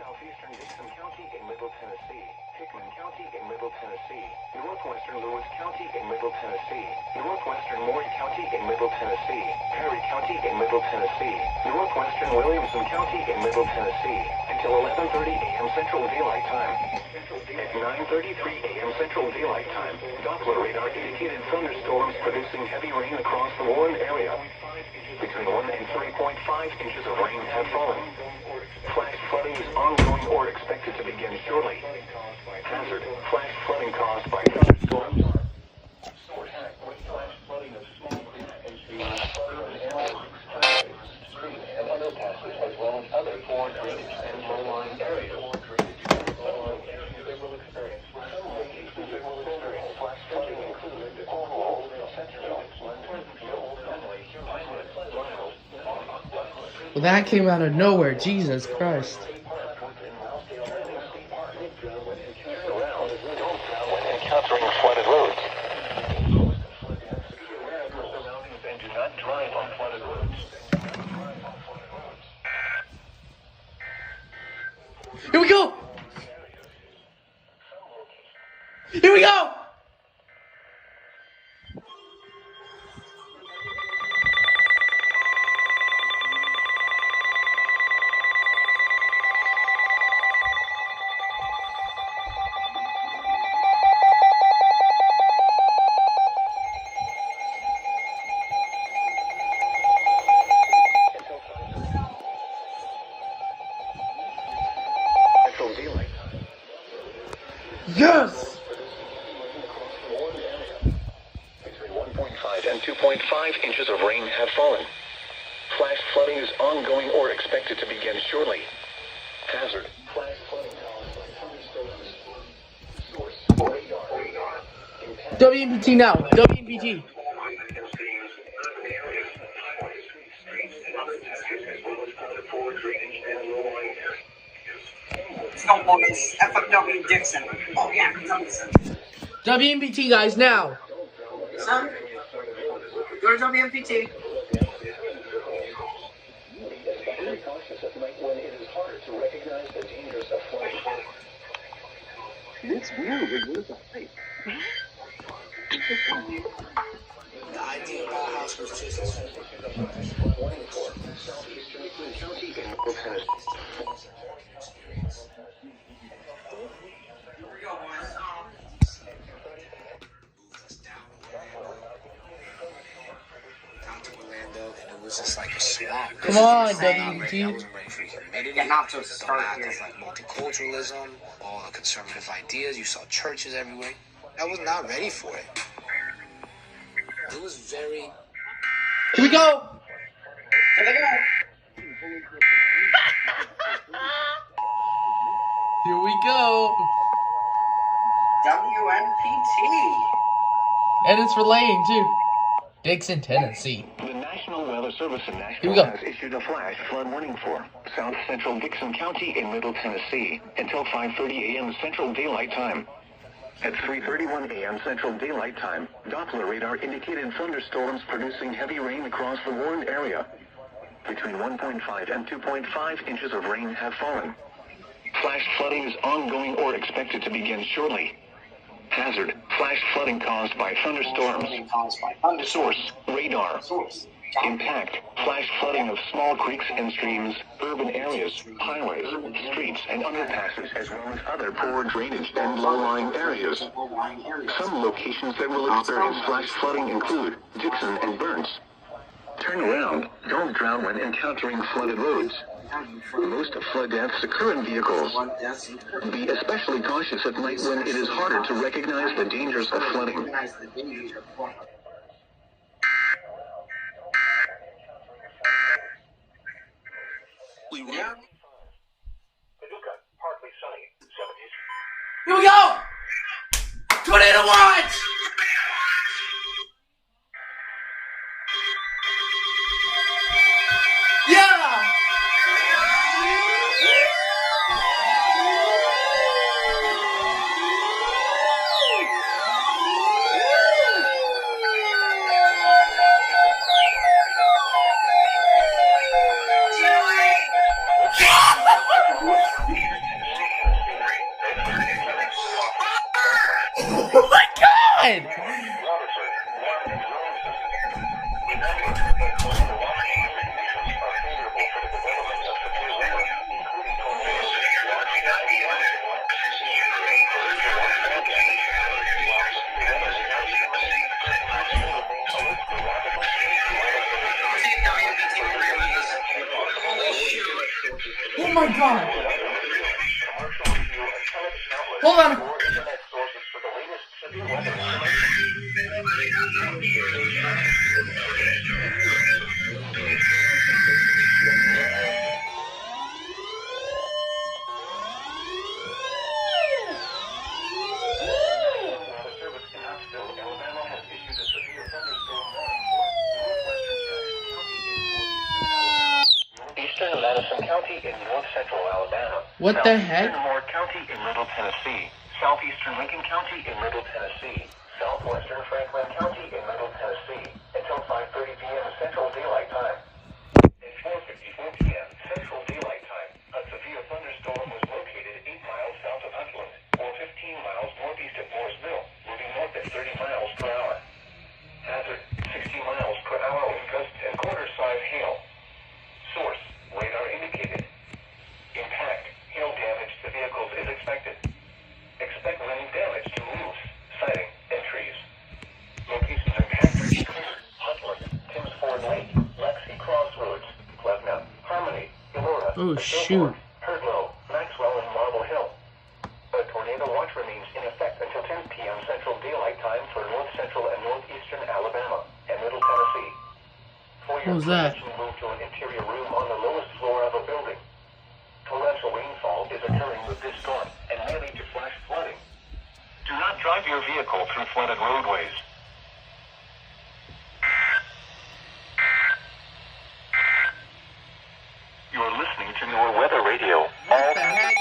Southeastern Dickson County in Middle Tennessee, Hickman County in Middle Tennessee, Northwestern Lewis County in Middle Tennessee, Northwestern Maury County in Middle Tennessee, Perry County in Middle Tennessee, Northwestern Williamson County in Middle Tennessee, until 11:30 a.m. Central Daylight Time. At 9:33 a.m. Central Daylight Time, Doppler radar indicated thunderstorms producing heavy rain across the Warren area. Between 1 and 3.5 inches of rain have fallen. Flash flooding is ongoing or expected to begin shortly. Hazard: flash flooding caused by thunderstorms. Source: flash flooding of small creeks and streams, urban areas, streets, and underpasses, as well as other poor drainage and low-lying areas. They will experience flash flooding, including Cornwall, Centerville, Lincoln, Well, that came out of nowhere. Jesus Christ. Encountering flooded roads. Here we go! Here we go! Yes! Between 1.5 and 2.5 inches of rain have fallen. Flash flooding is ongoing or expected to begin shortly. Hazard: flash flooding caused by thunderstorms. Source: radar. WMPT now. WMPT. Let's go, boys. FFW Dickson. Oh, yeah, Dickson. WMPT, guys, now. Son, go to WMPT. Be cautious at night when it is harder to recognize the dangers of flooding. It's weird. Where's the fight? The idea of our house was just Warning for Southeastern County in Middle Tennessee. Just like a swamp. Come on, I WMPT. wasn't ready for humidity. Yeah, not to The start lack here. of like multiculturalism, all the conservative ideas. You saw churches everywhere. I was not ready for it. It was very. Here we go! Here they go. Here we go! WNPT. And it's relaying, too. Dickson, Tennessee. The National Weather Service in Here Nashville we go. has issued a flash flood warning for South Central Dickson County in Middle Tennessee until 5:30 a.m. Central Daylight Time. At 3:31 a.m. Central Daylight Time, Doppler radar indicated thunderstorms producing heavy rain across the Warren area. Between 1.5 and 2.5 inches of rain have fallen. Flash flooding is ongoing or expected to begin shortly. Hazard: flash flooding caused by thunderstorms. Source: radar. Impact: flash flooding of small creeks and streams, urban areas, highways, streets, and underpasses, as well as other poor drainage and low-lying areas. Some locations that will experience flash flooding include Dickson and Burns. Turn around. Don't drown when encountering flooded roads. Most flood deaths occur in vehicles. Be especially cautious at night when it is harder to recognize the dangers of flooding. Here we go! Tornado watch! Yeah! Hold on. More internet sources for the latest severe weather Weather Service in Huntsville, Alabama has issued a severe thunderstorm warning for Northwestern Madison County in north central Alabama. What the heck? Southeastern Moore County in Middle Tennessee. Southeastern Lincoln County in Middle Tennessee. Southwestern Franklin County in Middle Tennessee. Until 5:30 p.m. Central Daylight Time. At 4:54 p.m. Central Daylight Time, a severe thunderstorm was located 8 miles south of Huntland, or 15 miles northeast of Mooresville, moving north at 30 miles per hour. Hazard: 60 miles per hour with gusts and quarter-size hail. Source: radar indicated. Impact: hail damage to vehicles is expected. Expect wind damage to roofs, siding, and trees. Locations are Bedford, Huntland, Timms Ford Lake, Lexi Crossroads, Plevna, Harmony, Elora, Oh, shoot. Herdlow, Maxwell, and Marble Hill. A tornado watch remains in effect until 10 p.m. Central Daylight Time for north central and northeastern Alabama and Middle Tennessee. For your What was that? protection, move to an interior room on the lowest floor of a building. Torrential rainfall is occurring with this storm and may lead to flash flooding. Do not drive your vehicle through flooded roadways. You're listening to your weather radio. What the heck?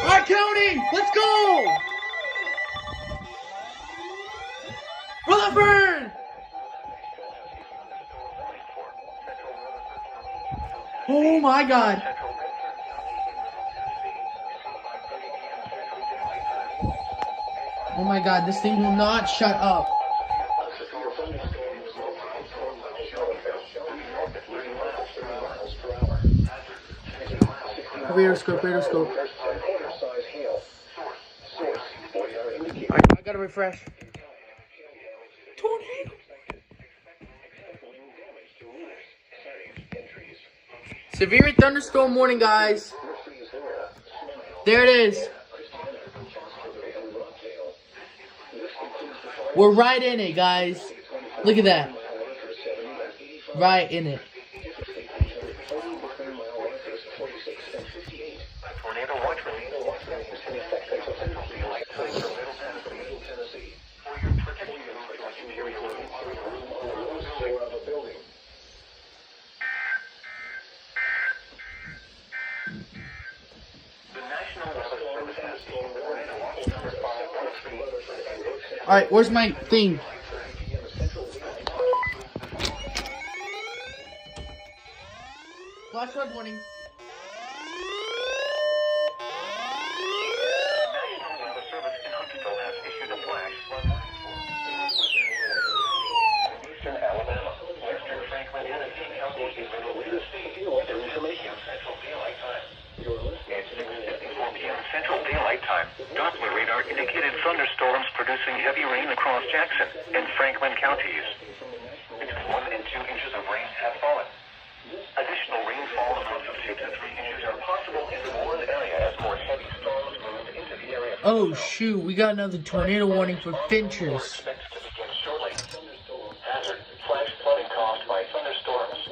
Alright, County! Let's go! Rutherford! Oh my god. Oh my god, this thing will not shut up. Radar scope, radar scope. Alright, I gotta refresh. Tornado. Severe thunderstorm warning, guys. There it is. We're right in it, guys. Look at that. Right in it. Tornado watch remains in effect until 10 daylight time for Middle Tennessee. For your protection, move to an interior room on the lowest floor of a building. The National Weather Service has issued tornado watch number 513. Alright, where's my thing? Flash flood warning. National Weather Service in Huntsville has issued a flash flood warning for Eastern Alabama, Western Franklin, Tennessee, Southeastern, Middle Tennessee. Weather information Central Daylight Time. At 6:54 p.m. Central Daylight Time, Doppler radar indicated thunderstorms producing heavy rain across Jackson and Franklin counties. Between 1 and 2 inches of rain have fallen. Additional rainfall amounts of 2 to 3 inches are possible in the Warren area as more heavy storms move into the area. Oh shoot, we got another tornado warning for Finchers. Expected to begin shortly. Hazard: flash flooding caused by thunderstorms.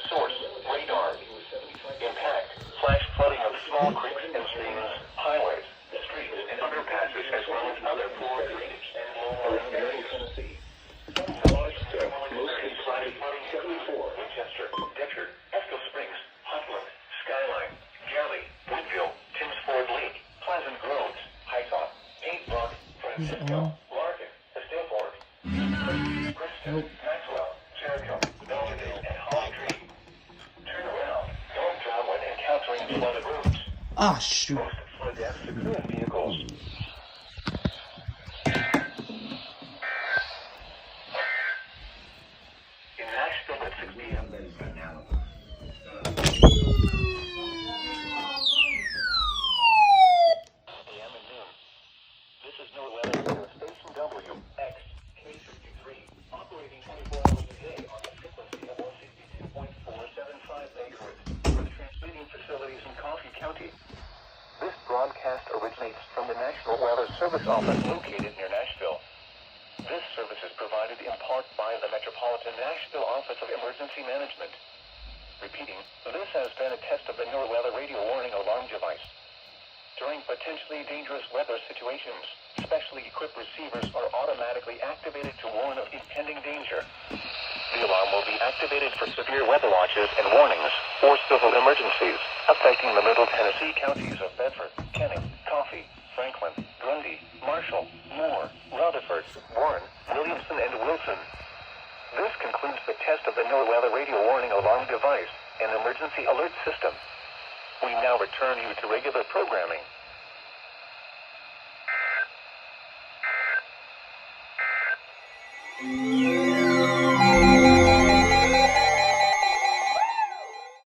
Source: radar. Impact: flash flooding of small creeks and streams, highways, streets, and underpasses, as well as other poor drainage and low-lying areas. Tennessee. Mostly flash flooding 74, Winchester, Bedford, Esco Springs, Huntland, Skyline, Gerly, Woodville, Timms Ford Lake, Pleasant Groves, Hightop, Paint Brook, Francisco, Larkin, Estilford, Kristen, Maxwell, Jericho, Belvedere, and Holly Tree. Turn around. Don't drive when encountering flooded roads. Ah, shoot. Most flood deaths occur in vehicles. In Nashville at 6 p.m. This is Northwestern Station WX K53, operating 24 hours a day on the frequency of 162.475 megahertz for the broadcast originates from the National Weather Service Office located near Nashville. This service is provided in part by the Metropolitan Nashville Office of Emergency Management. Repeating, this has been a test of the NORWeather radio warning alarm device. During potentially dangerous weather situations, specially equipped receivers are automatically activated to warn of impending danger. The alarm will be activated for severe weather watches and warnings or civil emergencies affecting the Middle Tennessee counties of Bedford, Kenning, Coffee, Franklin, Grundy, Marshall, Moore, Rutherford, Warren, Williamson, and Wilson. This concludes the test of the NORWeather radio warning alarm device and emergency alert system. We now return you to regular programming.